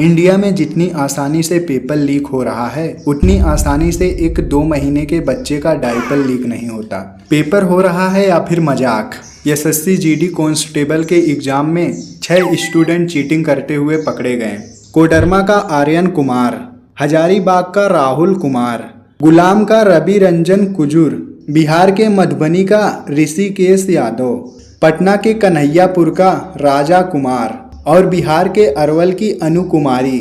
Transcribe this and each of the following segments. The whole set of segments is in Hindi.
इंडिया में जितनी आसानी से पेपर लीक हो रहा है उतनी आसानी से एक 2 महीने के बच्चे का डायपर लीक नहीं होता। पेपर हो रहा है या फिर मजाक। एसएससी जीडी कांस्टेबल के एग्जाम में 6 स्टूडेंट चीटिंग करते हुए पकड़े गए। कोडरमा का आर्यन कुमार, हजारीबाग का राहुल कुमार, गुलाम का रवि रंजन कुजूर, बिहार के मधुबनी का ऋषिकेश यादव, पटना के कन्हैयापुर का राजा कुमार और बिहार के अरवल की अनु कुमारी।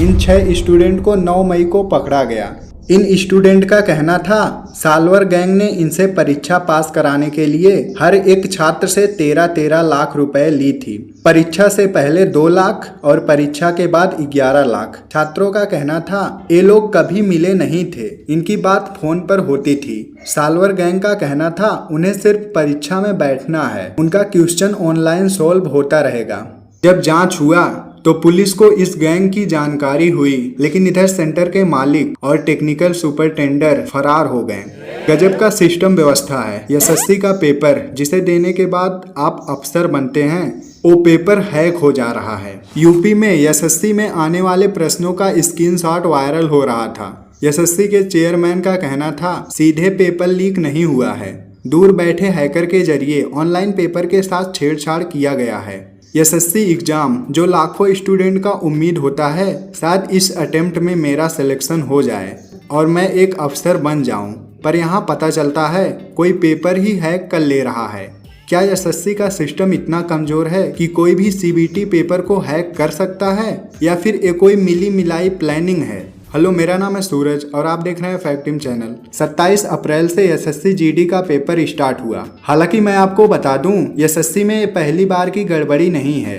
इन 6 स्टूडेंट को 9 मई को पकड़ा गया। इन स्टूडेंट का कहना था साल्वर गैंग ने इनसे परीक्षा पास कराने के लिए हर एक छात्र से 13-13 लाख रुपए ली थी। परीक्षा से पहले 2 लाख और परीक्षा के बाद 11 लाख। छात्रों का कहना था ये लोग कभी मिले नहीं थे, इनकी बात फोन पर होती थी। साल्वर गैंग का कहना था उन्हें सिर्फ परीक्षा में बैठना है, उनका क्वेश्चन ऑनलाइन सॉल्व होता रहेगा। जब जांच हुआ तो पुलिस को इस गैंग की जानकारी हुई, लेकिन इधर सेंटर के मालिक और टेक्निकल सुपरटेंडर फरार हो गए। गजब का सिस्टम व्यवस्था है। एसएससी का पेपर जिसे देने के बाद आप अफसर बनते हैं, वो पेपर हैक हो जा रहा है। यूपी में एसएससी में आने वाले प्रश्नों का स्क्रीनशॉट वायरल हो रहा था। एसएससी के चेयरमैन का कहना था सीधे पेपर लीक नहीं हुआ है, दूर बैठे हैकर के जरिए ऑनलाइन पेपर के साथ छेड़छाड़ किया गया है। एसएससी एग्जाम जो लाखों स्टूडेंट का उम्मीद होता है, शायद इस अटेम्प्ट में मेरा सिलेक्शन हो जाए और मैं एक अफसर बन जाऊं, पर यहाँ पता चलता है कोई पेपर ही हैक कर ले रहा है। क्या एसएससी का सिस्टम इतना कमजोर है कि कोई भी सीबीटी पेपर को हैक कर सकता है, या फिर ये कोई मिली मिलाई प्लानिंग है? हेलो, मेरा नाम है सूरज और आप देख रहे हैं फैक्ट टीम चैनल। 27 अप्रैल से एसएससी जीडी का पेपर स्टार्ट हुआ। हालांकि मैं आपको बता दूं एसएससी में ये पहली बार की गड़बड़ी नहीं है।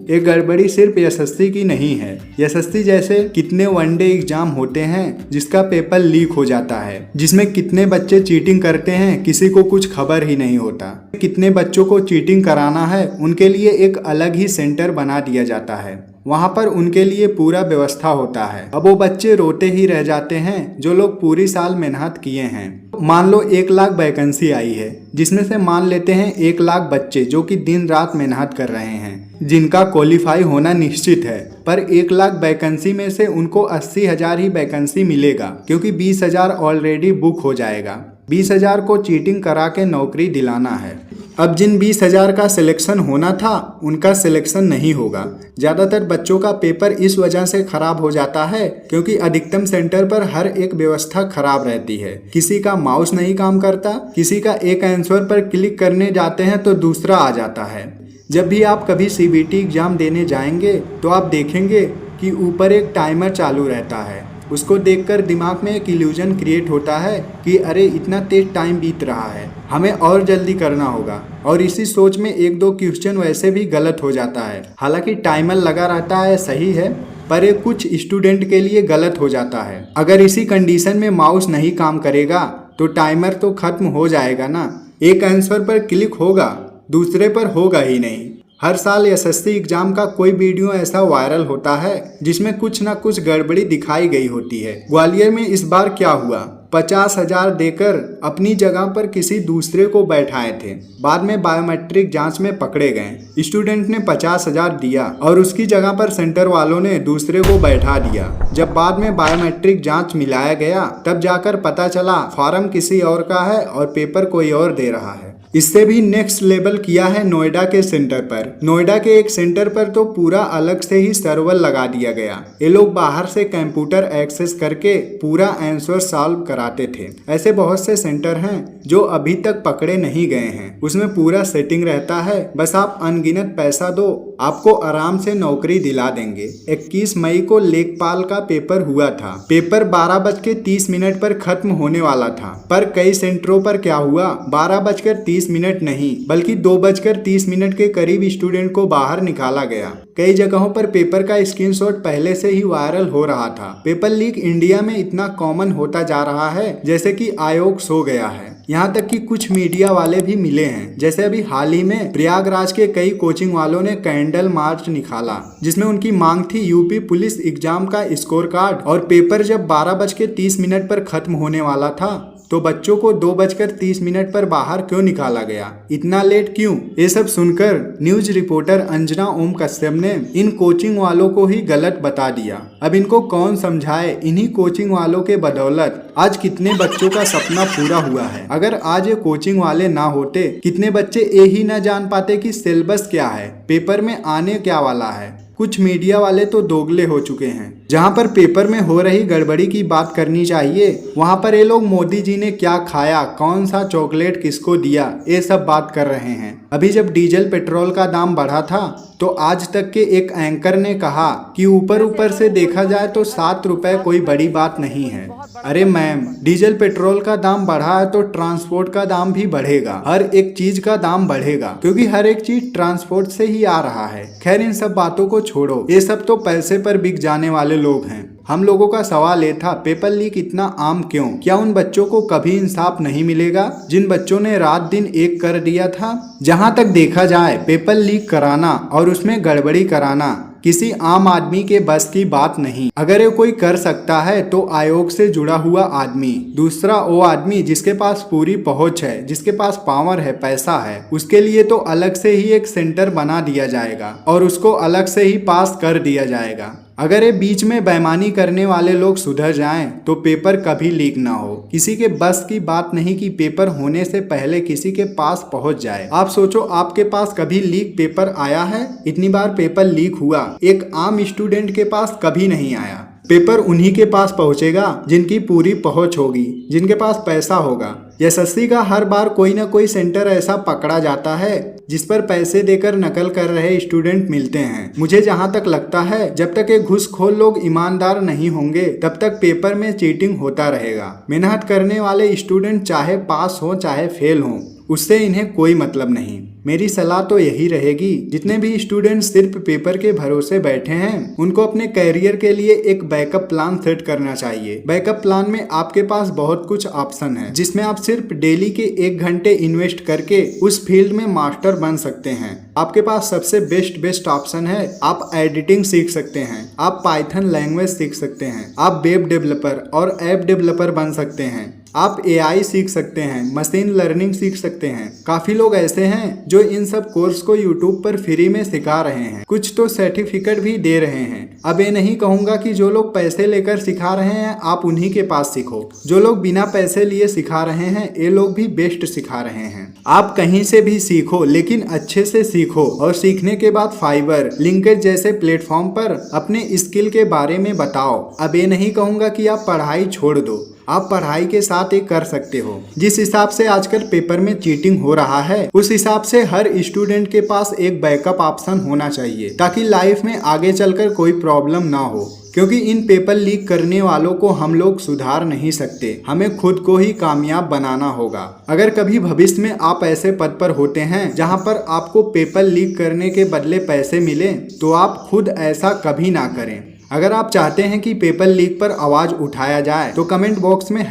ये गड़बड़ी सिर्फ एसएससी की नहीं है। एसएससी जैसे कितने वनडे एग्जाम होते हैं जिसका पेपर लीक हो जाता है, जिसमें कितने बच्चे चीटिंग करते हैं किसी को कुछ खबर ही नहीं होता। कितने बच्चों को चीटिंग कराना है उनके लिए एक अलग ही सेंटर बना दिया जाता है, वहां पर उनके लिए पूरा व्यवस्था होता है। अब वो बच्चे रोते ही रह जाते हैं जो लोग पूरी साल मेहनत किए हैं। मान लो 1 लाख वैकेंसी आई है, जिसमें से मान लेते हैं 1 लाख बच्चे जो कि दिन रात मेहनत कर रहे हैं, जिनका क्वालिफाई होना निश्चित है। पर 1 लाख वैकेंसी में से उनको 80,000 ही वैकेंसी मिलेगा, क्योंकि 20,000 ऑलरेडी बुक हो जाएगा। 20,000 को चीटिंग करा के नौकरी दिलाना है। अब जिन 20,000 का सिलेक्शन होना था उनका सिलेक्शन नहीं होगा। ज़्यादातर बच्चों का पेपर इस वजह से खराब हो जाता है क्योंकि अधिकतम सेंटर पर हर एक व्यवस्था खराब रहती है। किसी का माउस नहीं काम करता, किसी का एक आंसर पर क्लिक करने जाते हैं तो दूसरा आ जाता है। जब भी आप कभी सीबीटी एग्जाम देने जाएंगे तो आप देखेंगे कि ऊपर एक टाइमर चालू रहता है। उसको देखकर दिमाग में एक इल्यूजन क्रिएट होता है कि अरे इतना तेज टाइम बीत रहा है, हमें और जल्दी करना होगा, और इसी सोच में 1-2 क्वेश्चन वैसे भी गलत हो जाता है। हालांकि टाइमर लगा रहता है, सही है, पर ये कुछ स्टूडेंट के लिए गलत हो जाता है। अगर इसी कंडीशन में माउस नहीं काम करेगा तो टाइमर तो खत्म हो जाएगा ना। एक आंसर पर क्लिक होगा, दूसरे पर होगा ही नहीं। हर साल एसएससी एग्जाम का कोई वीडियो ऐसा वायरल होता है जिसमें कुछ ना कुछ गड़बड़ी दिखाई गई होती है। ग्वालियर में इस बार क्या हुआ, 50,000 देकर अपनी जगह पर किसी दूसरे को बैठाए थे, बाद में बायोमेट्रिक जांच में पकड़े गए। स्टूडेंट ने 50,000 दिया और उसकी जगह पर सेंटर वालों ने दूसरे को बैठा दिया। जब बाद में बायोमेट्रिक जांच मिलाया गया तब जाकर पता चला फॉर्म किसी और का है और पेपर कोई और दे रहा है। इससे भी नेक्स्ट लेवल किया है नोएडा के सेंटर पर। नोएडा के एक सेंटर पर तो पूरा अलग से ही सर्वर लगा दिया गया। ये लोग बाहर से कंप्यूटर एक्सेस करके पूरा आंसर सॉल्व कराते थे। ऐसे बहुत से सेंटर हैं जो अभी तक पकड़े नहीं गए हैं। उसमें पूरा सेटिंग रहता है, बस आप अनगिनत पैसा दो, आपको आराम से नौकरी दिला देंगे। 21 मई को लेखपाल का पेपर हुआ था। पेपर 12:30 पर खत्म होने वाला था, पर कई सेंटरों पर क्या हुआ, 12:30 मिनट नहीं बल्कि 2:30 के करीब स्टूडेंट को बाहर निकाला गया। कई जगहों पर पेपर का स्क्रीनशॉट पहले से ही वायरल हो रहा था। पेपर लीक इंडिया में इतना कॉमन होता जा रहा है जैसे कि आयोग सो गया है। यहाँ तक कि कुछ मीडिया वाले भी मिले हैं। जैसे अभी हाल ही में प्रयागराज के कई कोचिंग वालों ने कैंडल मार्च निकाला, जिसमें उनकी मांग थी यूपी पुलिस एग्जाम का स्कोर कार्ड। और पेपर जब 12:30 पर खत्म होने वाला था तो बच्चों को 2:30 पर बाहर क्यों निकाला गया, इतना लेट क्यों? ये सब सुनकर न्यूज रिपोर्टर अंजना ओम कश्यप ने इन कोचिंग वालों को ही गलत बता दिया। अब इनको कौन समझाए, इन्हीं कोचिंग वालों के बदौलत आज कितने बच्चों का सपना पूरा हुआ है। अगर आज ये कोचिंग वाले ना होते, कितने बच्चे ये ही ना जान पाते कि सिलेबस क्या है, पेपर में आने क्या वाला है। कुछ मीडिया वाले तो दोगले हो चुके हैं। जहां पर पेपर में हो रही गड़बड़ी की बात करनी चाहिए, वहां पर ये लोग मोदी जी ने क्या खाया, कौन सा चॉकलेट किसको दिया, ये सब बात कर रहे हैं। अभी जब डीजल पेट्रोल का दाम बढ़ा था तो आज तक के एक एंकर ने कहा कि ऊपर ऊपर से देखा जाए तो 7 रुपए कोई बड़ी बात नहीं है। अरे मैम, डीजल पेट्रोल का दाम बढ़ा है तो ट्रांसपोर्ट का दाम भी बढ़ेगा, हर एक चीज का दाम बढ़ेगा, क्योंकि हर एक चीज ट्रांसपोर्ट से ही आ रहा है। खैर, इन सब बातों को छोड़ो, ये सब तो पैसे पर बिक जाने वाले लोग हैं। हम लोगों का सवाल ये था, पेपर लीक इतना आम क्यों? क्या उन बच्चों को कभी इंसाफ नहीं मिलेगा जिन बच्चों ने रात दिन एक कर दिया था? जहां तक देखा जाए, पेपर लीक कराना और उसमें गड़बड़ी कराना किसी आम आदमी के बस की बात नहीं। अगर ये कोई कर सकता है तो आयोग से जुड़ा हुआ आदमी, दूसरा वो आदमी जिसके पास पूरी पहुंच है, जिसके पास पावर है, पैसा है, उसके लिए तो अलग से ही एक सेंटर बना दिया जाएगा और उसको अलग से ही पास कर दिया जाएगा। अगर ये बीच में बेईमानी करने वाले लोग सुधर जाएं तो पेपर कभी लीक ना हो। किसी के बस की बात नहीं कि पेपर होने से पहले किसी के पास पहुंच जाए। आप सोचो, आपके पास कभी लीक पेपर आया है? इतनी बार पेपर लीक हुआ, एक आम स्टूडेंट के पास कभी नहीं आया। पेपर उन्हीं के पास पहुंचेगा जिनकी पूरी पहुंच होगी, जिनके पास पैसा होगा। एसएससी का हर बार कोई ना कोई सेंटर ऐसा पकड़ा जाता है जिस पर पैसे देकर नकल कर रहे स्टूडेंट मिलते हैं। मुझे जहां तक लगता है, जब तक ये घूसखोर लोग ईमानदार नहीं होंगे तब तक पेपर में चीटिंग होता रहेगा। मेहनत करने वाले स्टूडेंट चाहे पास हो चाहे फेल हो, उससे इन्हें कोई मतलब नहीं। मेरी सलाह तो यही रहेगी, जितने भी स्टूडेंट सिर्फ पेपर के भरोसे बैठे हैं उनको अपने कैरियर के लिए एक बैकअप प्लान सेट करना चाहिए। बैकअप प्लान में आपके पास बहुत कुछ ऑप्शन है, जिसमें आप सिर्फ डेली के 1 घंटे इन्वेस्ट करके उस फील्ड में मास्टर बन सकते हैं। आपके पास सबसे बेस्ट ऑप्शन है, आप एडिटिंग सीख सकते हैं, आप पाइथन लैंग्वेज सीख सकते हैं, आप वेब डेवलपर और ऐप डेवलपर बन सकते हैं, आप AI सीख सकते हैं, मशीन लर्निंग सीख सकते हैं। काफी लोग ऐसे हैं जो इन सब कोर्स को YouTube पर फ्री में सिखा रहे हैं, कुछ तो सर्टिफिकेट भी दे रहे हैं। अब ये नहीं कहूंगा कि जो लोग पैसे लेकर सिखा रहे हैं आप उन्हीं के पास सीखो। जो लोग बिना पैसे लिए सिखा रहे हैं ये लोग भी बेस्ट सिखा रहे हैं। आप कहीं से भी सीखो, लेकिन अच्छे से सीखो और सीखने के बाद फाइवर, लिंक्डइन जैसे प्लेटफॉर्म पर अपने स्किल के बारे में बताओ। अब ये नहीं कहूंगा कि आप पढ़ाई छोड़ दो, आप पढ़ाई के साथ एक कर सकते हो। जिस हिसाब से आजकल पेपर में चीटिंग हो रहा है, उस हिसाब से हर स्टूडेंट के पास एक बैकअप ऑप्शन होना चाहिए, ताकि लाइफ में आगे चलकर कोई प्रॉब्लम ना हो। क्योंकि इन पेपर लीक करने वालों को हम लोग सुधार नहीं सकते, हमें खुद को ही कामयाब बनाना होगा। अगर कभी भविष्य में आप ऐसे पद पर होते हैं जहां पर आपको पेपर लीक करने के बदले पैसे मिले, तो आप खुद ऐसा कभी ना करें। अगर आप चाहते हैं कि पेपर लीक पर आवाज उठाया जाए तो कमेंट बॉक्स में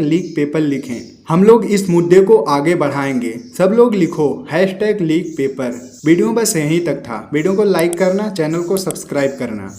#लीक पेपर लिखें। हम लोग इस मुद्दे को आगे बढ़ाएंगे। सब लोग लिखो #लीक पेपर। वीडियो बस यहीं तक था। वीडियो को लाइक करना, चैनल को सब्सक्राइब करना।